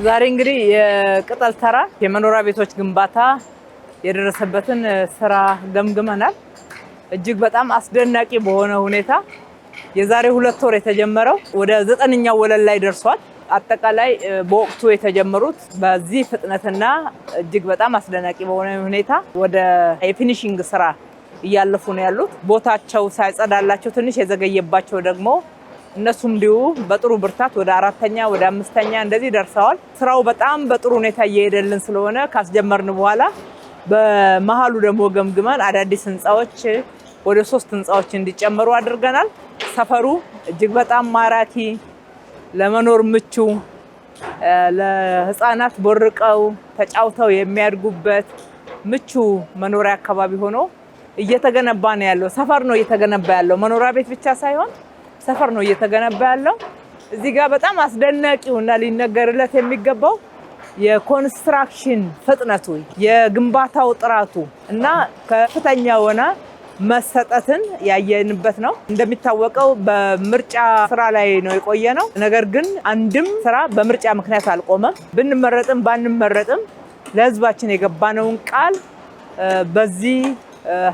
ዛሬ እንግዲህ የቅጠል ተራ የመኖሪያ ቤቶች ግንባታ የደረሰበትን ስራ ገምግመናል። እጅግ በጣም አስደናቂ በሆነ ሁኔታ የዛሬ 2 ወር የተጀመረው ወደ 9ኛው ወለል ላይ ደርሷል። አጠቃላይ በወቅቱ የተጀመሩት በዚህ ፍጥነትና እጅግ በጣም አስደናቂ በሆነ ሁኔታ ወደ የፊኒሺንግ ስራ እያለፉ ነው ያሉት። ቦታቸው ሳይጸዳላቸው ትንሽ የዘገየባቸው ደግሞ እነሱም እንዲሁ በጥሩ ብርታት ወደ 4ኛ ወደ 5ኛ እንደዚህ ደርሰዋል። ስራው በጣም በጥሩ ሁኔታ እየሄደልን ስለሆነ ካስጀመርን በኋላ በመሃሉ ደግሞ ገምግመን አዳዲስ ህንጻዎች ወደ 3 ህንጻዎች እንዲጨመሩ አድርገናል። ሰፈሩ እጅግ በጣም ማራኪ፣ ለመኖር ምቹ፣ ለህፃናት ቦርቀው ተጫውተው የሚያድጉበት ምቹ መኖሪያ አካባቢ ሆኖ እየተገነባ ነው ያለው። ሰፈር ነው እየተገነባ ያለው፣ መኖሪያ ቤት ብቻ ሳይሆን ሰፈር ነው እየተገነባ ያለው። እዚህ ጋር በጣም አስደናቂውና ሊነገርለት የሚገባው የኮንስትራክሽን ፍጥነቱ፣ የግንባታው ጥራቱ እና ከፍተኛ የሆነ መሰጠትን ያየንበት ነው። እንደሚታወቀው በምርጫ ስራ ላይ ነው የቆየ ነው። ነገር ግን አንድም ስራ በምርጫ ምክንያት አልቆመም። ብንመረጥም ባንመረጥም ለህዝባችን የገባነውን ቃል በዚህ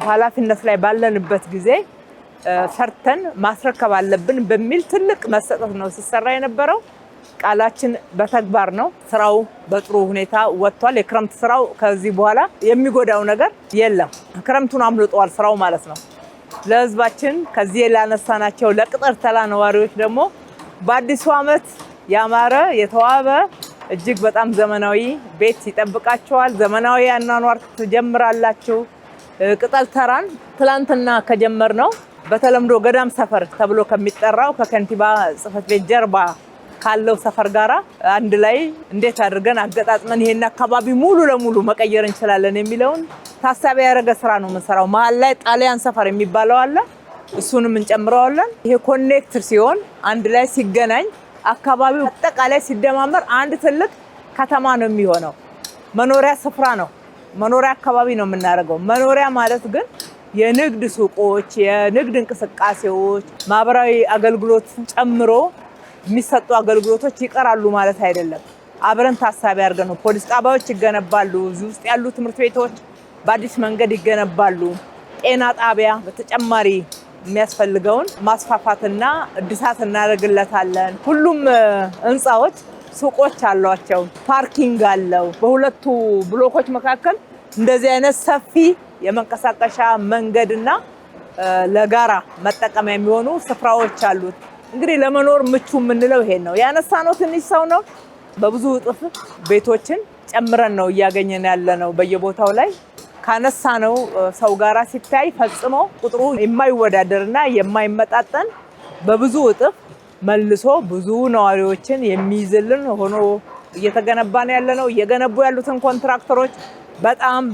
ኃላፊነት ላይ ባለንበት ጊዜ ሰርተን ማስረከብ አለብን በሚል ትልቅ መሰጠት ነው ሲሰራ የነበረው። ቃላችን በተግባር ነው። ስራው በጥሩ ሁኔታ ወጥቷል። የክረምት ስራው ከዚህ በኋላ የሚጎዳው ነገር የለም። ክረምቱን አምልጧል ስራው ማለት ነው። ለህዝባችን ከዚህ ላነሳናቸው ለቅጠል ተራ ነዋሪዎች ደግሞ በአዲሱ ዓመት ያማረ የተዋበ እጅግ በጣም ዘመናዊ ቤት ይጠብቃቸዋል። ዘመናዊ አኗኗር ትጀምራላችሁ። ቅጠል ተራን ትላንትና ከጀመርነው በተለምዶ ገዳም ሰፈር ተብሎ ከሚጠራው ከከንቲባ ጽሕፈት ቤት ጀርባ ካለው ሰፈር ጋራ አንድ ላይ እንዴት አድርገን አገጣጥመን ይሄን አካባቢ ሙሉ ለሙሉ መቀየር እንችላለን የሚለውን ታሳቢ ያደረገ ስራ ነው የምንሰራው። መሀል ላይ ጣሊያን ሰፈር የሚባለው አለ፣ እሱንም እንጨምረዋለን። ይሄ ኮኔክትር ሲሆን አንድ ላይ ሲገናኝ አካባቢው አጠቃላይ ሲደማመር አንድ ትልቅ ከተማ ነው የሚሆነው። መኖሪያ ስፍራ ነው፣ መኖሪያ አካባቢ ነው የምናደርገው። መኖሪያ ማለት ግን የንግድ ሱቆች፣ የንግድ እንቅስቃሴዎች፣ ማህበራዊ አገልግሎት ጨምሮ የሚሰጡ አገልግሎቶች ይቀራሉ ማለት አይደለም። አብረን ታሳቢ አድርገን ነው። ፖሊስ ጣቢያዎች ይገነባሉ። እዚህ ውስጥ ያሉ ትምህርት ቤቶች በአዲስ መንገድ ይገነባሉ። ጤና ጣቢያ በተጨማሪ የሚያስፈልገውን ማስፋፋትና እድሳት እናደርግለታለን። ሁሉም ህንፃዎች ሱቆች አሏቸው፣ ፓርኪንግ አለው። በሁለቱ ብሎኮች መካከል እንደዚህ አይነት ሰፊ የመንቀሳቀሻ መንገድና ለጋራ መጠቀሚያ የሚሆኑ ስፍራዎች አሉት። እንግዲህ ለመኖር ምቹ የምንለው ይሄን ነው። ያነሳነው ትንሽ ሰው ነው። በብዙ እጥፍ ቤቶችን ጨምረን ነው እያገኘን ያለነው። በየቦታው ላይ ካነሳነው ሰው ጋራ ሲታይ ፈጽሞ ቁጥሩ የማይወዳደርና የማይመጣጠን በብዙ እጥፍ መልሶ ብዙ ነዋሪዎችን የሚይዝልን ሆኖ እየተገነባ ነው ያለነው። እየገነቡ ያሉትን ኮንትራክተሮች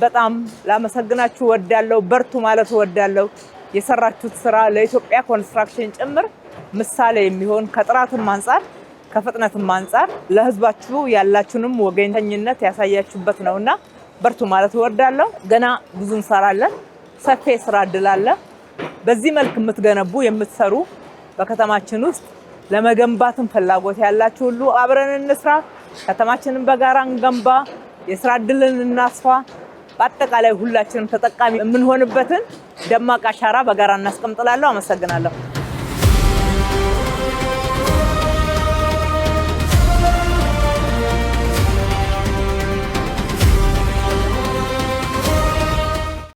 በጣም ላመሰግናችሁ ወዳለው፣ በርቱ ማለት ወዳለው። የሰራችሁት ስራ ለኢትዮጵያ ኮንስትራክሽን ጭምር ምሳሌ የሚሆን ከጥራትም አንፃር ከፍጥነትም አንፃር ለህዝባችሁ ያላችሁንም ወገኝተኝነት ያሳያችሁበት ነውና በርቱ ማለት ወዳለው። ገና ብዙ እንሰራለን። ሰፊ ስራ እድል አለ። በዚህ መልክ የምትገነቡ የምትሰሩ በከተማችን ውስጥ ለመገንባትም ፍላጎት ያላችሁ ሁሉ አብረን እንስራ። ከተማችንን በጋራ እንገንባ። የስራ እድልን እናስፋ። በአጠቃላይ ሁላችንም ተጠቃሚ የምንሆንበትን ደማቅ አሻራ በጋራ እናስቀምጥላለሁ። አመሰግናለሁ።